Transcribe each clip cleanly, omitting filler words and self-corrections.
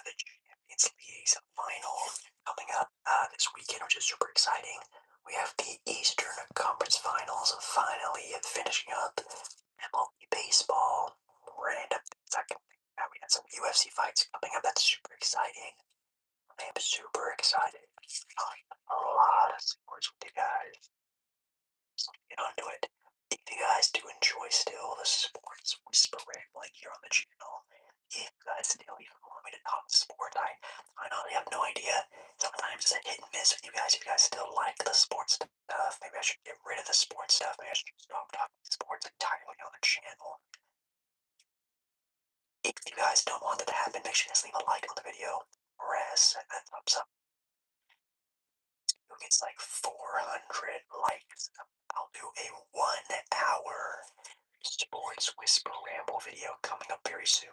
the Champions League's final coming up this weekend, which is super exciting. We have the Eastern Conference Finals finally finishing up. MLB baseball, random second. We had some UFC fights coming up. That's super exciting. I am super excited. Talking a lot of sports with you guys. So get onto it. If you guys do enjoy still the sports whisper rambling here on the channel, if you guys still even want me to talk sport, I honestly have no idea. Sometimes it's a hit and miss with you guys. If you guys still like the sports stuff, maybe I should get rid of the sports stuff. Maybe I should stop talking sports entirely on the channel. If you guys don't want that to happen, make sure you guys leave a like on the video, or as a thumbs up. Who gets like 400 likes, I'll do a 1 hour sports whisper ramble video coming up very soon.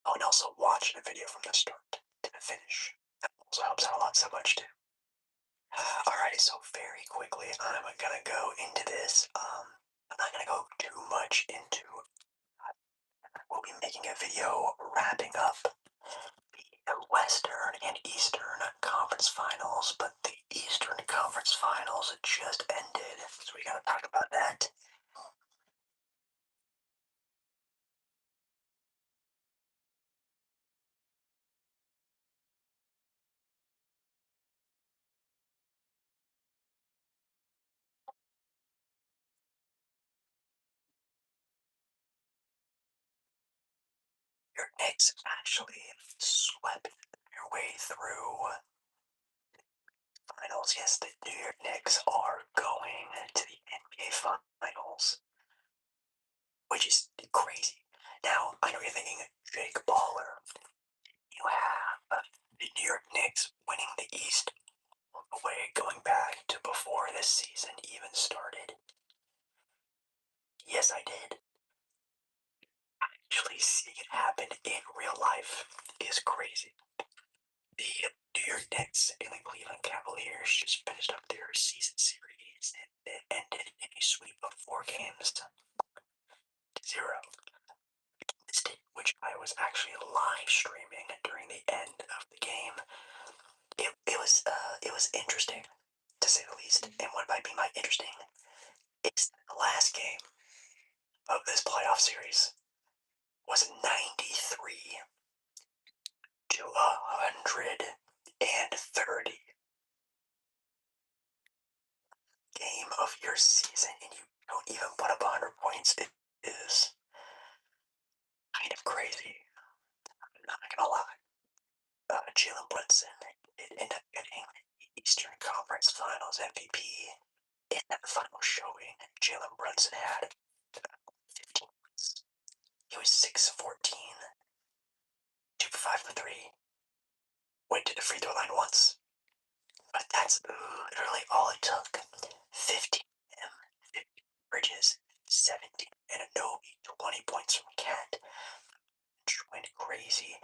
Oh, and also watch the video from the start to the finish. That also helps out a lot so much too. Alright, so very quickly, I'm gonna go into this. I'm not gonna go too much into. We'll be making a video wrapping up the Western and Eastern Conference Finals, but the Eastern Conference Finals just ended, so we gotta talk about that. Your Knicks actually swept their way through finals. Yes, the New York Knicks are going to the NBA Finals, which is crazy. Now, I know you're thinking, Jake Baller, you have the New York Knicks winning the East all the way going back to before this season even started. Yes, I did. Actually seeing it happen in real life is crazy. The New York Knicks and the Cleveland Cavaliers just finished up their season series and it ended in a sweep of 4 games to 0. Which I was actually live streaming during the end of the game. It was interesting to say the least. And what might be my interesting? It's the last game of this playoff series was 93 to 130. Game of your season and you don't even put up 100 points. It is kind of crazy. I'm not gonna lie. Jalen Brunson did end up getting the Eastern Conference Finals MVP. In that final showing, Jalen Brunson had 15 points. He was 6-14, 2 for 5 for 3, went to the free throw line once. But that's literally all it took. 15 him, 15 Bridges, 17 Ananobi, 20 points from Cat. Went crazy.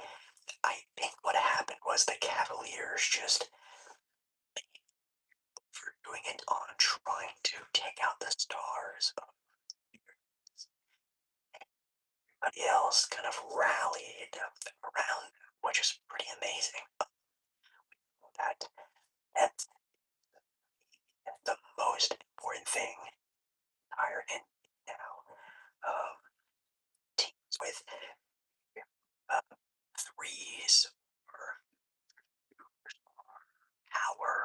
I think what happened was the Cavaliers just overdoing it on trying to take out the stars. Everybody else kind of rallied around, which is pretty amazing. That's the most important thing entire NBA now. Teams with threes or power.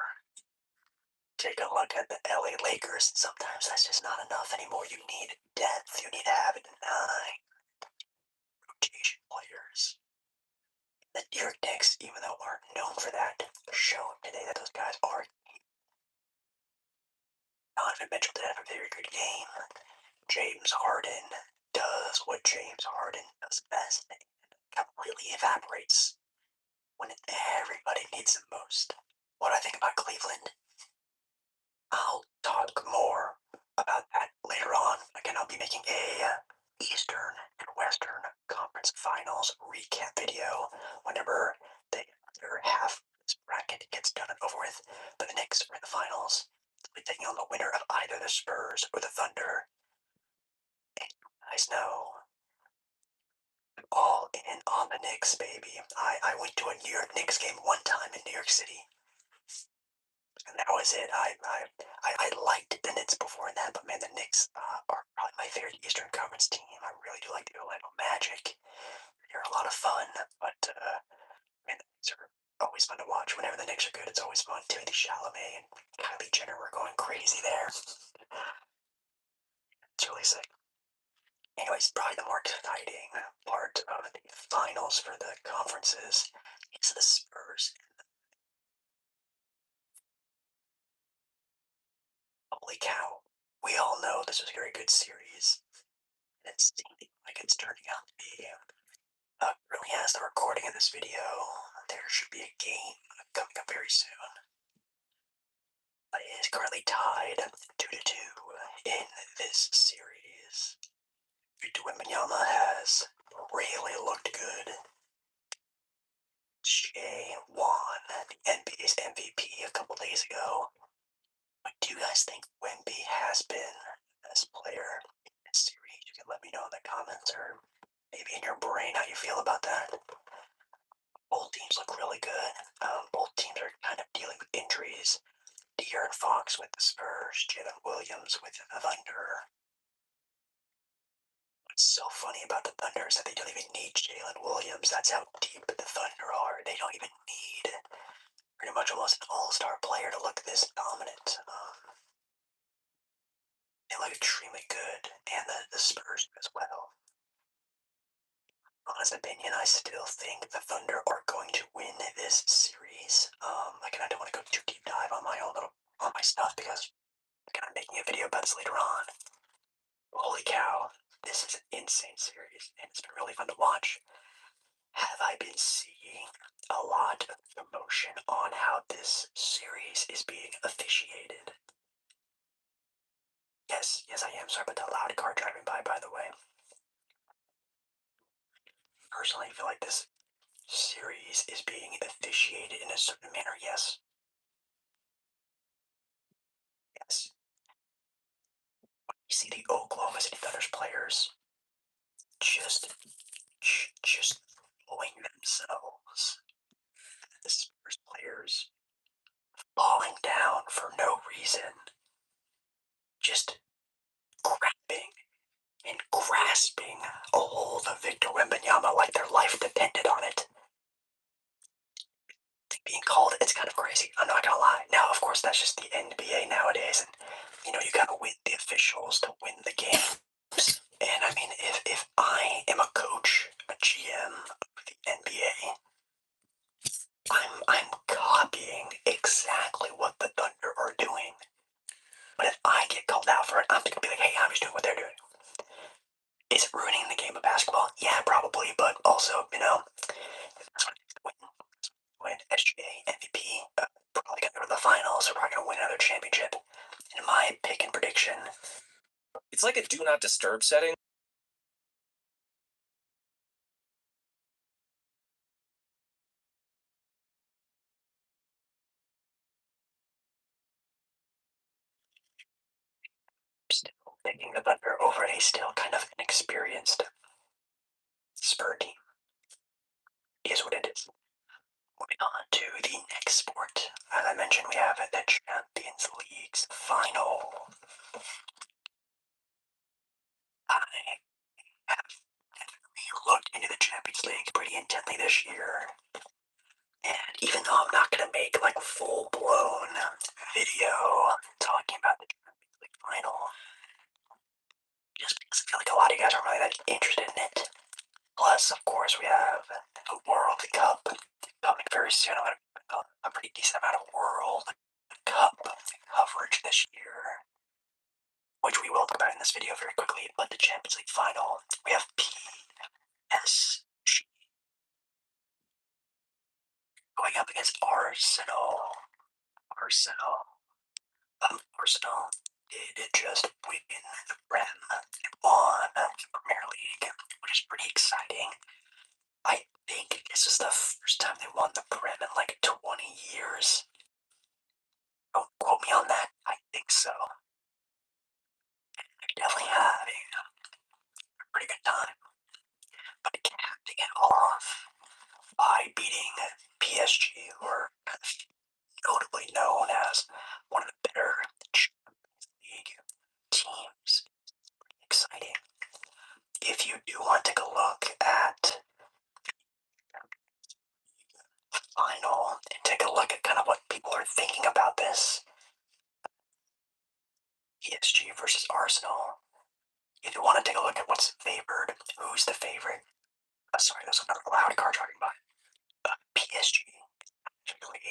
Take a look at the LA Lakers. Sometimes that's just not enough anymore. You need depth. You need to have 9 rotation players. The New York Knicks, even though aren't known for that, shown today that those guys are. Donovan Mitchell did have a very good game. James Harden does what James Harden does best and completely evaporates when everybody needs him most. What I think about Cleveland, I'll talk more about that later on. Again, I'll be making a Eastern and Western Conference Finals recap video whenever the other half of this bracket gets done and over with. But the Knicks are in the finals. They'll be taking on the winner of either the Spurs or the Thunder. And you guys know all in on the Knicks, baby. I went to a New York Knicks game one time in New York City, and that was it. I liked the Knicks before that, but man, the Knicks are probably my favorite Eastern Conference team. I really do like the Orlando Magic. They're a lot of fun, but man, the Knicks are always fun to watch. Whenever the Knicks are good, it's always fun. Timothy Chalamet and Kylie Jenner were going crazy there. It's really sick. Anyways, probably the more exciting part of the finals for the conferences is the Spurs. Holy cow. We all know this was a very good series. It's seeming like it's turning out to be. Really, as the recording of this video, there should be a game coming up very soon. It is currently tied 2-2 in this series. Victor Wembanyama has really looked good. Shea won the NBA's MVP a couple days ago. But do you guys think Wemby has been the best player in this series? You can let me know in the comments or maybe in your brain how you feel about that. Both teams look really good. Both teams are kind of dealing with injuries. De'Aaron Fox with the Spurs, Jalen Williams with the Thunder. What's so funny about the Thunder is that they don't even need Jalen Williams. That's how deep the Thunder are. They don't even need pretty much almost an all-star player to look this dominant. They look extremely good, and the Spurs as well. Honest opinion, I still think the Thunder are going to win this series. Again, I don't want to go too deep dive on my own little on my stuff because again, I'm making a video about this later on. Holy cow, this is an insane series, and it's been really fun to watch. Have I been seeing a lot of emotion on how this series is being officiated? Yes, I am. Sorry about that loud car driving by the way. Personally, I feel like this series is being officiated in a certain manner. Yes. You see the Oklahoma City Thunder's players just, just blowing themselves. The Spurs players falling down for no reason, just grabbing and grasping a hold of Victor Wembanyama like their life depended on it. Being called, it's kind of crazy. I'm not gonna lie. Now, of course, that's just the NBA nowadays, and you gotta win the officials to win the games. And I mean, if I am a coach, a GM of the NBA, I'm copying exactly what the Thunder are doing. But if I get called out for it, I'm gonna be like, hey, I'm just doing what they're doing. Is it ruining the game of basketball? Yeah, probably, but also, that's what it takes to win SGA, MVP, probably gonna go to the finals, or probably gonna win another championship. In my pick and prediction, It's like a do not disturb setting. still picking the Thunder over a still kind of inexperienced Spur team. Is what it is. Moving on to the next sport. As I mentioned, we have the Champions League's final. I have looked into the Champions League pretty intently this year. And even though I'm not going to make like a full blown video talking about the Champions League final, just because I feel like a lot of you guys aren't really that interested in it. Plus, of course, we have the World Cup coming very soon. I'm going to put a pretty decent amount of World Cup coverage this year, which we will talk about in this video very quickly. But the Champions League final, we have PSG going up against Arsenal. Arsenal did just win the Prem, won the Premier League, which is pretty exciting. I think this is the first time they won the Prem in like 20 years. Don't quote me on that. I think so. They're definitely having a pretty good time. But off by beating PSG, who are notably known as one of the better Champions League teams. Exciting. If you do want to take a look at final and take a look at kind of what people are thinking about this, PSG versus Arsenal. If you want to take a look at what's favored, who's the favorite? Sorry, there's another loud car driving by. PSG actually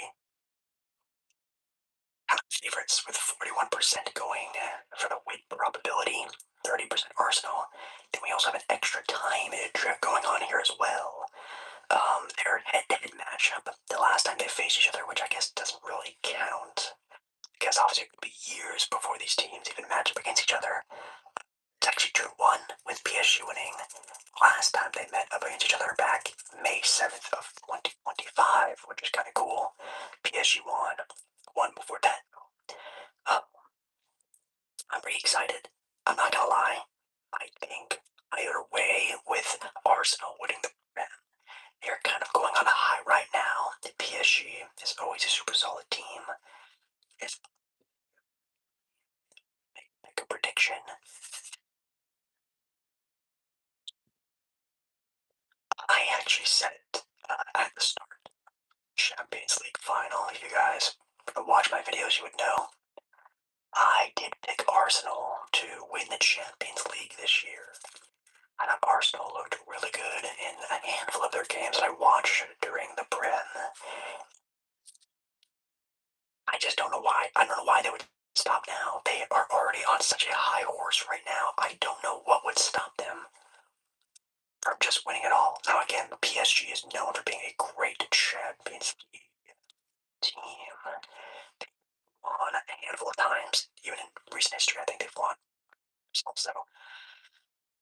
kind of favorites with 41% going for the win probability, 30% Arsenal. Then we also have an extra timeage going on here as well. Their head-to-head matchup, the last time they faced each other, which I guess doesn't really count, because obviously it could be years before these teams even match up against each other. It's actually 2-1 with PSG winning. Last time they met up against each other back May 7th of 2025, which is kind of cool. PSG won before that. Uh, I'm pretty excited. I'm not gonna lie. I think either way, with Arsenal winning the Prem, they're kind of going on a high right now. The PSG is always a super solid team. It's make a prediction. I actually said it at the start. Champions League final. If you guys watch my videos, you would know. I did pick Arsenal to win the Champions League this year. I thought Arsenal looked really good in a handful of their games that I watched during the Prem. I just don't know why. I don't know why they would stop now. They are already on such a high horse right now. I don't know what would stop them from just winning it all. Now again, PSG is known for being a great Champions League team. They've won a handful of times, even in recent history. I think they've won. So,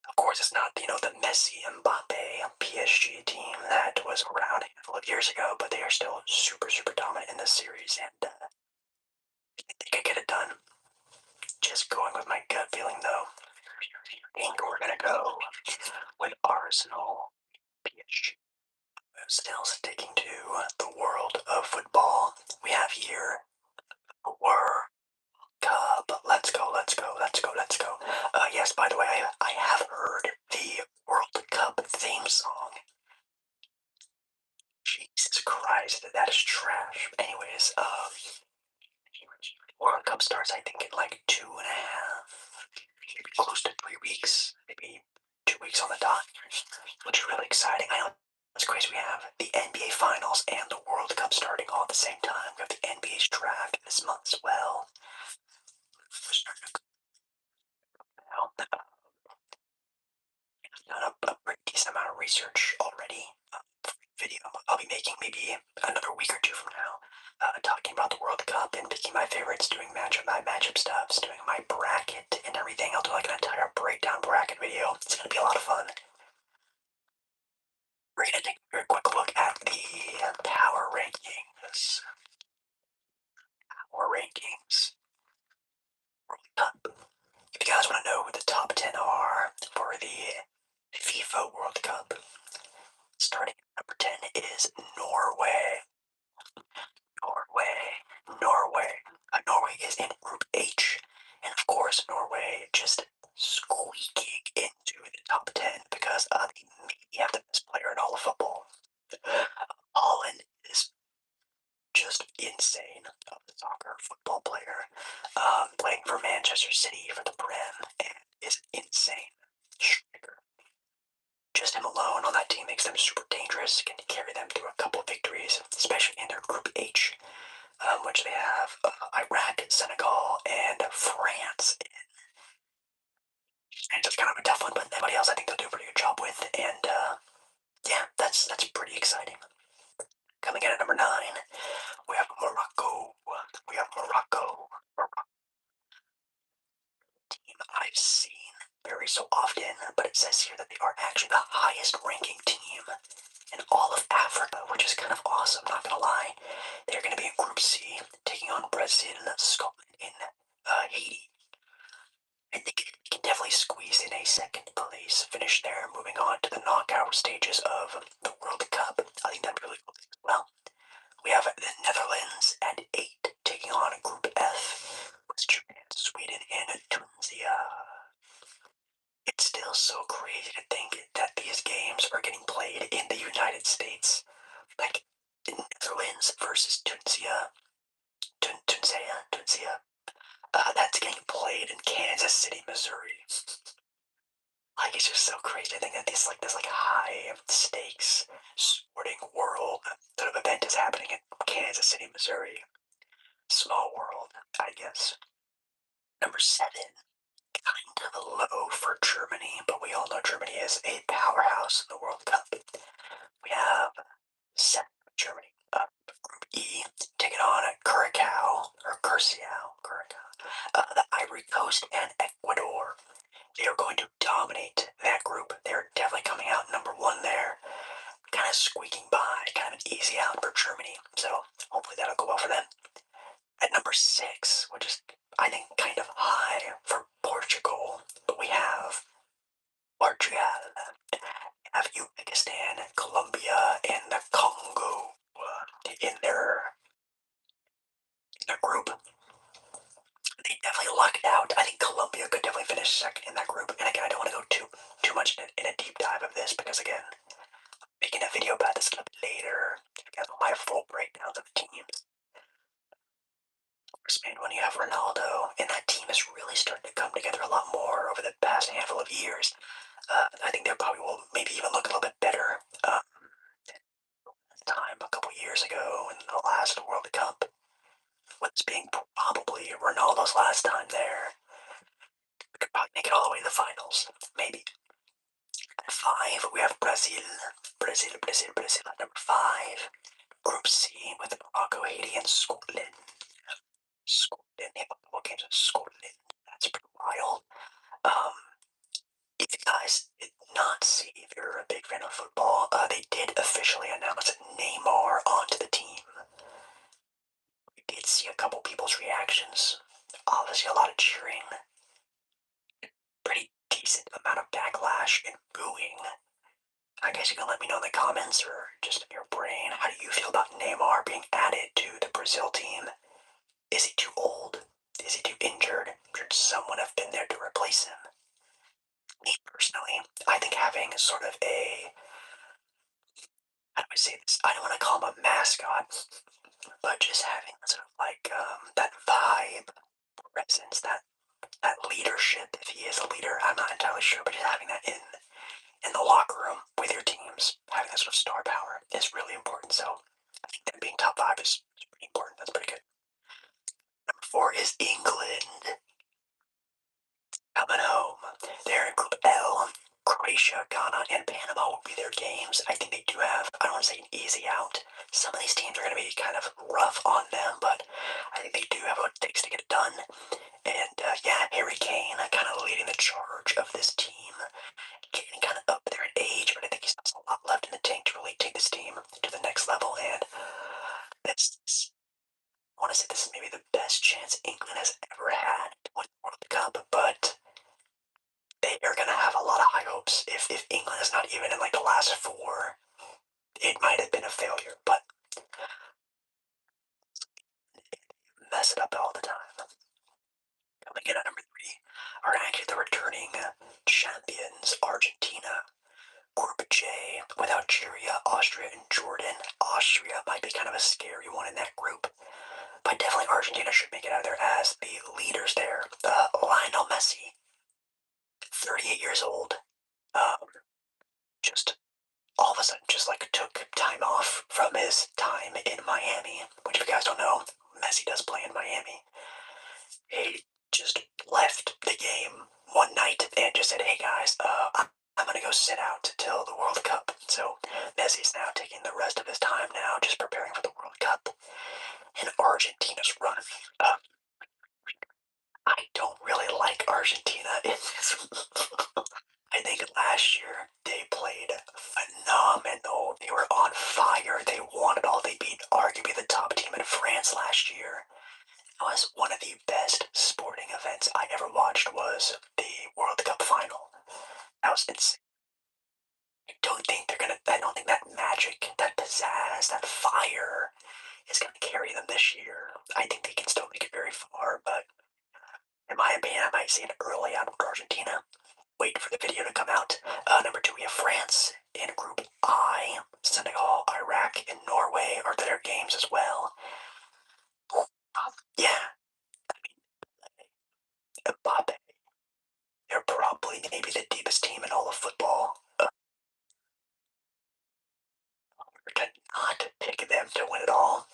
of course, it's not the Messi Mbappe PSG team that was around a handful of years ago, but they are still super dominant in this series, and I think they could get it done. Just going with my gut feeling, though. I think we're gonna go with Arsenal PSG. Still sticking to the world of football. We have here World Cup. Let's go, let's go, let's go, let's go. Yes, by the way, I have heard the World Cup theme song. Jesus Christ, that is trash. Anyways, World Cup starts, I think, in like 2.5, maybe close to 3 weeks, maybe 2 weeks on the dot, which is really exciting. I know it's crazy. We have the NBA Finals and the World Cup starting all at the same time. We have the NBA's draft this month as well. We're starting to now. I've done a pretty decent amount of research already for a video I'll be making maybe another week or two from now, talking about the World Cup and picking my favorites, doing my matchup stuffs, doing my bracket and everything. I'll do like an entire breakdown bracket video. It's gonna be a lot of fun. We're gonna take a very quick look at the power rankings. Power rankings. World Cup. If you guys want to know who the top 10 are for the FIFA World Cup, starting at number 10 is Norway. Norway is in Group H, and of course, Norway just squeaking into the top 10 because they maybe have the best player in all of football. Holland is just insane. The soccer football player, playing for Manchester City for the Prem, and is insane. Striker. Just him alone on that team makes them super dangerous, can carry them through a couple of victories, especially in their Group H, which they have Iraq, Senegal, and France. And it's kind of a tough one, but everybody else I think they'll do a pretty good job with. And yeah, that's pretty exciting. Coming in at number 9, we have Morocco. We have Morocco. Team I've seen very so often, but it says here that they are actually the highest ranking team in all of Africa, which is kind of awesome, not gonna lie. They're gonna be in Group C, taking on Brazil, Scotland, and Haiti. And they can definitely squeezed in a second place finish there, moving on to the knockout stages of the World Cup. I think that'd be really cool as well. We have the Netherlands at 8 taking on Group F with Japan, Sweden, and Tunisia. It's still so crazy to think that these games are getting played in the United States. Like, Netherlands versus Tunisia. Tunisia. That's getting played in Kansas City, Missouri. Like, it's just so crazy to think that this high stakes sporting world sort of event is happening in Kansas City, Missouri. Small world, I guess. Number 7, kind of low for Germany, but we all know Germany is a powerhouse in the World Cup. We have 7 Germany up. Group E, taking on Curacao, the Ivory Coast and Ecuador. They are going to dominate that group. They're definitely coming out number 1 there. Kind of squeaking by, kind of an easy out for Germany. So hopefully that'll go well for them. At number 6, which is, I think, kind of high for Portugal, but we have Portugal, have Uzbekistan, Colombia, and the Congo in their group. They definitely lucked out. I think Colombia could definitely finish second in that group. And again, I don't want to go too much in a deep dive of this because again, making a video about this a little bit later. You guys will have full breakdowns of the teams. Of course, man, when you have Ronaldo, and that team is really starting to come together a lot more over the past handful of years. I think they probably will maybe even look a little bit better. Time a couple years ago in the last World Cup, with this being probably Ronaldo's last time there. We could probably make it all the way to the finals, maybe. At 5, we have Brazil. Brazil at number 5. Group C with Morocco, Haiti, and Scotland. Scotland, they have a couple games of Scotland. That's pretty wild. If you guys did not see, if you're a big fan of football, they did officially announce Neymar onto the team. We did see a couple people's reactions. Obviously, a lot of cheering. Pretty decent amount of backlash and booing. I guess you can let me know in the comments or just in your brain. How do you feel about Neymar being added to the Brazil team? Is he too old? Is he too injured? Should someone have been there to replace him? Me personally, I think having sort of a, how do I say this? I don't want to call him a mascot, but just having sort of like that vibe, presence, that leadership. If he is a leader, I'm not entirely sure, but just having that in the locker room with your teams, having that sort of star power is really important. So I think them being top 5 is pretty important. That's pretty good. Number 4 is England. Coming home. They're in Group L. Croatia, Ghana, and Panama will be their games. I think they do have, I don't want to say an easy out. Some of these teams are going to be kind of rough on them, but I think they do have what it takes to get it done. And yeah, Harry Kane kind of leading the charge of this team. Getting kind of up there in age, but I think he still has a lot left in the tank to really take this team to the next level. And I want to say this is maybe the best chance England has ever had to win the World Cup, but they are going to have a lot of high hopes. If England is not even in like the last 4, it might have been a failure, but mess it up all the time. Coming in at number 3 are actually the returning champions, Argentina. Group J with Algeria, Austria, and Jordan. Austria might be kind of a scary one in that group, but definitely Argentina should make it out of there as the leaders there. Lionel Messi, 38 years old, um, just all of a sudden just like took time off from his time in Miami, which if you guys don't know, Messi does play in Miami. He just left the game one night and just said, hey guys, I'm gonna go sit out till the World Cup. So Messi's now taking the rest of his time now, just preparing for the World Cup. And Argentina's run. I don't really like Argentina in this. I think last year they played phenomenal. They were on fire. They won it all. They beat arguably the top team in France last year. It was one of the best sporting events I ever watched was the World Cup playoffs. I don't think that magic, that pizzazz, that fire is gonna carry them this year. I think they can still make it very far, but in my opinion, I might see an early out with Argentina. Wait for the video to come out. Number two, we have France in Group I. Senegal, Iraq, and Norway are their games as well. Yeah, Mbappe. They're probably maybe the deepest team in all of football. To not pick them to win it all.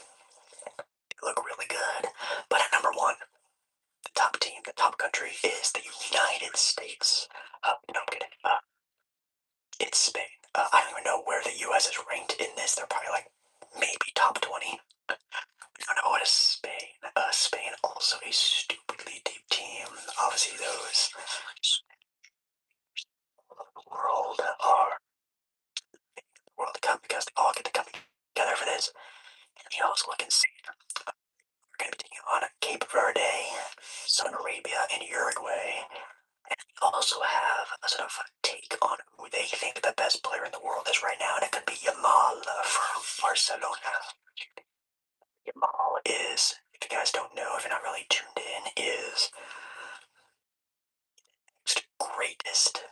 They look really good. But at number one, the top team, the top country is the United States. No, I'm kidding. It's Spain. I don't even know where the U.S. is ranked in this. They're probably like maybe top 20. We don't know what is Spain. Spain also a stupidly deep team. Obviously, those world are World Cup because they all get to come together for this. And they also look insane. We're going to be taking on Cape Verde, Saudi Arabia, and Uruguay. And we also have a sort of take on who they think the best player in the world is right now, and it could be Yamal from Barcelona. Yamal is, if you guys don't know, if you're not really tuned in, is the greatest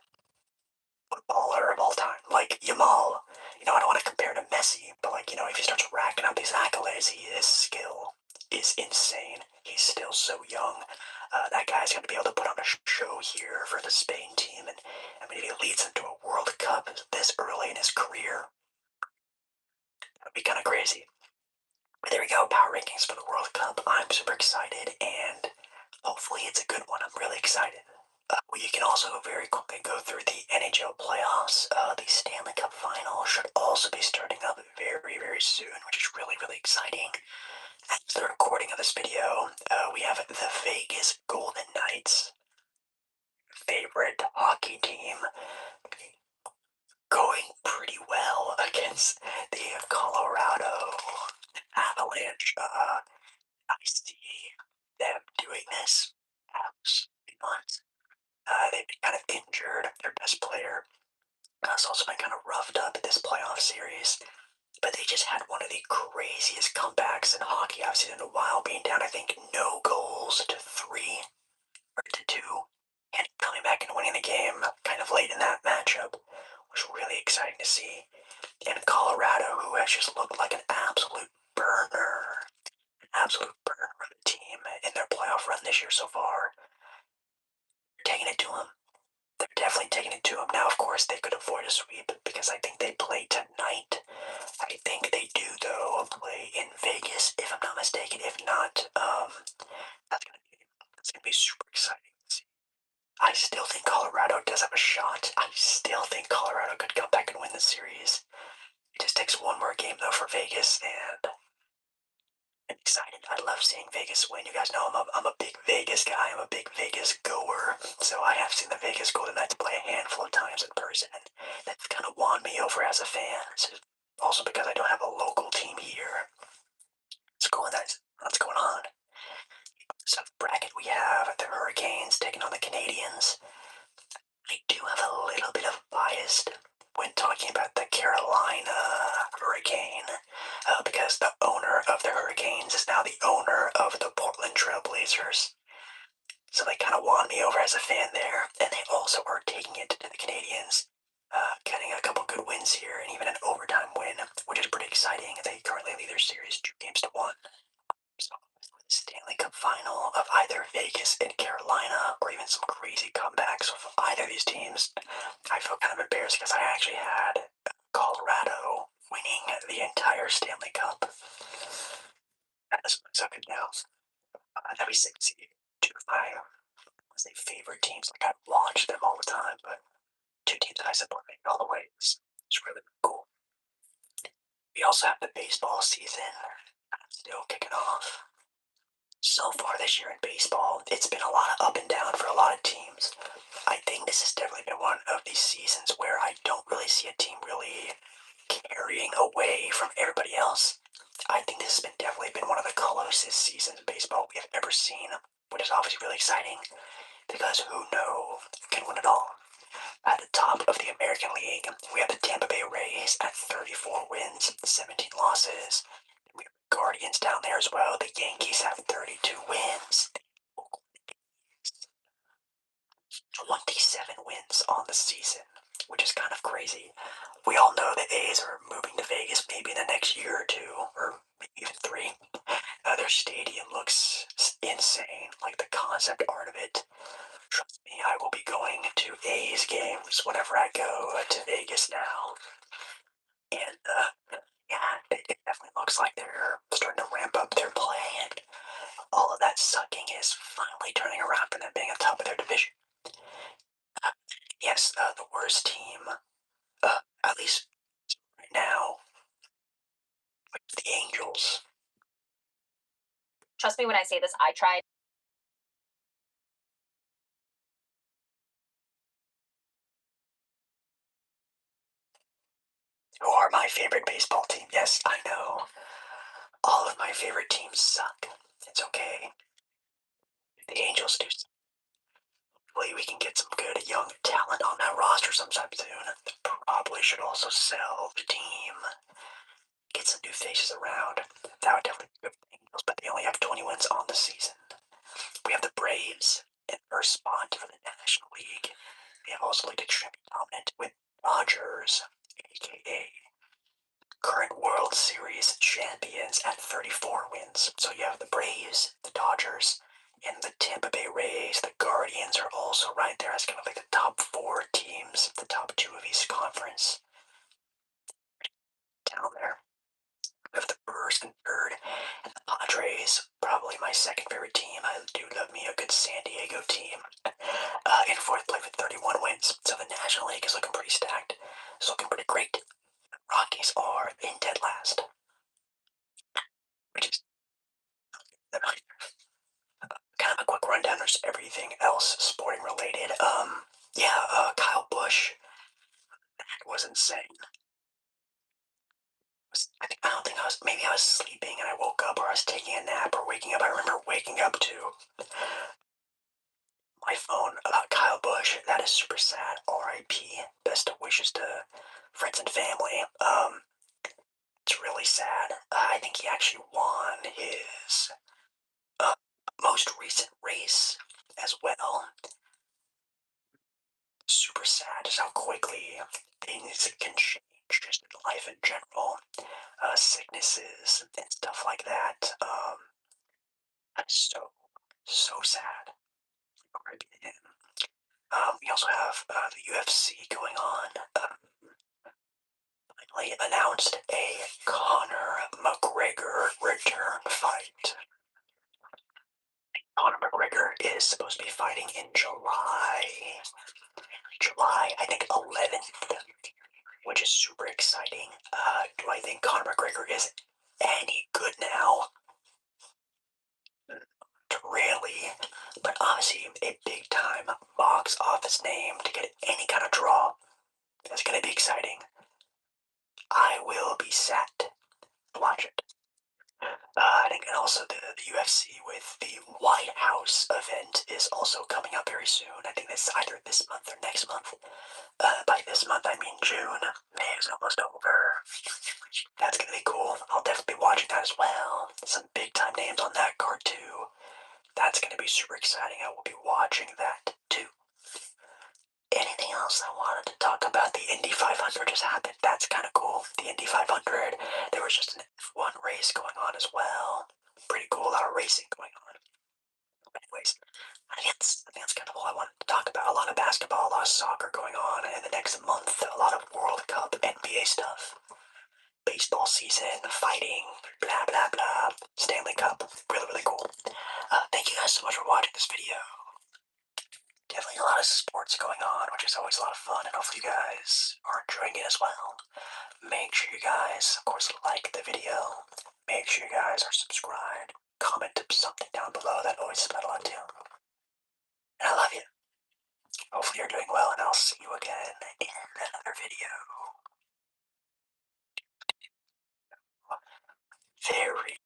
footballer of all time. Like Yamal, I don't want to compare to Messi, but if he starts racking up these accolades, his skill is insane. He's still so young. That guy's going to be able to put on a show here for the Spain team, and if he leads them to a World Cup this early in his career, that would be kind of crazy. But there we go, power rankings for the World Cup. I'm super excited, and hopefully it's a good one. I'm really excited. You can also very quickly go through the NHL playoffs. The Stanley Cup final should also be starting up very, very soon, which is really, really exciting. At the recording of this video, we have the Vegas Golden Knights, favorite hockey team, going pretty well against the Colorado Avalanche. I see them doing this absolutely not. They've been kind of injured. Their best player has also been kind of roughed up in this playoff series. But they just had one of the craziest comebacks in hockey I've seen in a while, being down, I think, no goals to 3 or to 2, and coming back and winning the game kind of late in that matchup was really exciting to see. And Colorado, who has just looked like an absolute burner of a team in their playoff run this year so far, taking it to them. They're definitely taking it to them. Now, of course, they could avoid a sweep because I think they play tonight. I think they do, though, play in Vegas, if I'm not mistaken. If not, that's gonna be super exciting to see. I still think Colorado does have a shot. I still think Colorado could come back and win the series. It just takes one more game, though, for Vegas, and I'm excited. I love seeing Vegas win. You guys know I'm a big Vegas guy. I'm a big Vegas goer. So I have seen the Vegas Golden Knights play a handful of times in person, and that's kind of won me over as a fan. Also because I don't have a local team here. It's cool. That's going on. So bracket we have the Hurricanes taking on the Canadians. I do have a little bit of bias when talking about the Carolina Hurricane because the owner of the Hurricanes is now the owner of the Portland Trail Blazers. So they kind of won me over as a fan there, and they also are taking it to the Canadians, getting a couple good wins here, and even an overtime win, which is pretty exciting. They currently lead their series 2 games to 1. So the Stanley Cup final of either Vegas and Carolina, or even some crazy comebacks of either of these teams, I feel kind of embarrassed because I actually had Colorado winning the entire Stanley Cup. That is so good now. That'd be sick to see. Two of my favorite teams. Like I watch them all the time, but two teams that I support all the way. It's really cool. We also have the baseball season still kicking off. So far this year in baseball, it's been a lot of up and down for a lot of teams. I think this has definitely been one of these seasons where I don't really see a team really carrying away from everybody else. I think this has definitely been one of the closest seasons of baseball we have ever seen, which is obviously really exciting because who knows can win it all. At the top of the American League, we have the Tampa Bay Rays at 34 wins, 17 losses. We have the Guardians down there as well. The Yankees have 32 wins. The Oakland A's 27 wins on the season, which is kind of crazy. We all know the A's are moving to Vegas maybe in the next year or two, or maybe even three. Their stadium looks insane, like the concept art of it. Trust me, I will be going to A's games whenever I go to Vegas now. And, yeah, it definitely looks like they're starting to ramp up their play, and all of that sucking is finally turning around for them being on top of their division. Yes, the worst team, at least right now, the Angels. Trust me when I say this, I tried. Who are my favorite baseball team? Yes, I know. All of my favorite teams suck. It's okay. The Angels do. Hopefully, we can get some good young talent on that roster sometime soon. Probably should also sell the team, get some new faces around. That would definitely be good for the Angels, but they only have 20 wins on the season. We have the Braves in first spot for the National League. They have also looked extremely dominant with Dodgers, aka current World Series champions, at 34 wins. So you have the Braves, the Dodgers, and the Tampa Bay Rays. The Guardians are also right there as kind of like the top four teams, the top two of each conference. Down there. We have the Brewers in third, and the Padres, probably my second favorite team. I do love me a good San Diego team. In fourth place with 31 wins. So the National League is looking pretty stacked. It's looking pretty great. The Rockies are in dead last, which is kind of a quick rundown of everything else sporting related. Yeah, Kyle Busch, that was insane. I don't think I was, maybe I was sleeping and I woke up, or I was taking a nap or waking up. I remember waking up to my phone about Kyle Busch. That is super sad. R.I.P. Best of wishes to friends and family. It's really sad. I think he actually won his uh, most recent race as well. Super sad just how quickly things can change just in life in general. Sicknesses and stuff like that. That's so sad. R.I.P. to him. We also have the UFC going on. Finally announced a Conor McGregor return fight. Conor McGregor is supposed to be fighting in July. July, I think 11th, which is super exciting. Do I think Conor McGregor is any good now? Really, but obviously a big time box office name to get any kind of draw. That's gonna be exciting. I will be set to watch it. I think, and also the UFC with the White House event is also coming up very soon. I think it's either this month or next month. By this month, I mean June. May is almost over. That's gonna be cool. I'll definitely be watching that as well. Some big time names on that card too. That's gonna be super exciting. I will be watching that too. Anything else I wanted to talk about? The Indy 500 just happened. That's kind of cool. The Indy 500. There was just an F1 race going on as well. Pretty cool. A lot of racing going on. Anyways, I think that's kind of all I wanted to talk about. A lot of basketball, a lot of soccer going on in the next month. A lot of World Cup, NBA stuff. Baseball season, fighting, blah blah blah. Stanley Cup. Really, really cool. Thank you guys so much for watching this video. Definitely a lot of sports going on, which is always a lot of fun, and hopefully you guys are enjoying it as well. Make sure you guys, of course, like the video. Make sure you guys are subscribed. Comment something down below. That always meant a lot too. And I love you. Hopefully you're doing well, and I'll see you again in another video. Very